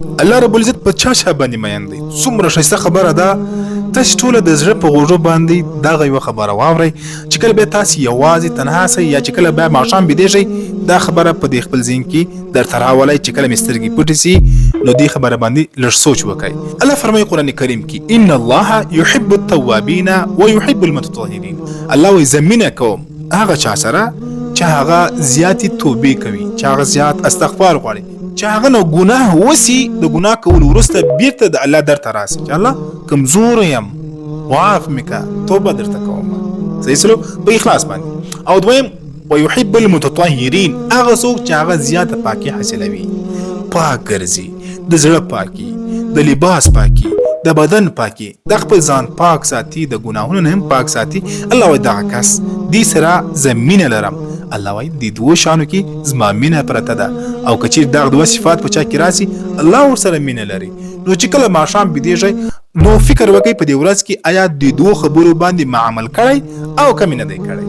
الله رب العزت په چا چا باندې مین دی. څومره ښایسته خبره ده. تاسې ټوله د زړه په غوږو باندې دغه یوه خبره واورئ چې کله بیا تاسې یوازې تنها سئ یا چې کله بیا ماښام بیدې شئ، دا خبره په دې خپل ذهن کې درته راولئ چې کله مې سترګې پټې سي نو دې خبره باندې لږ سوچ وکئ. الله فرمایي قرآن کریم کې ان الله یحب التوابین ویحب المتطهرین. الله وایي زه مینه کوم هغه چا سره چې هغه زیاتې توبې کوي، چې هغه زیات استغفار غواړي، چې هغه نه ګناه وسی، د ګناه کولو وروسته بیرته د الله در ته راسي چې الله کمزور یم وعاف میکه توبه درته کوم. صحیح سلو په اخلاص باندې. او دویم ويحب المتطهرین، هغه څوک چې هغه زیاته پاکي حاصلوي، پاک ګرځي، د زړه پاکي، د لباس پاکي، د بدن پاکي، د خپل ځان پاک ساتي، د ګناهونو نه هم پاک ساتي. الله وایي دغه کس دې سره زه مینه لرم. الله وایي د دوو شانو کې زما مینه پرته ده، او که چیرې دغه دوه صفات په چا کې راسي الله ورسره مینه لري. نو چې کله ماښام بیدې شئ نو فکر وکړئ په دې ورځ کې آیا د دوو خبرو باندې ما عمل کړی او که مې نه دی کړی.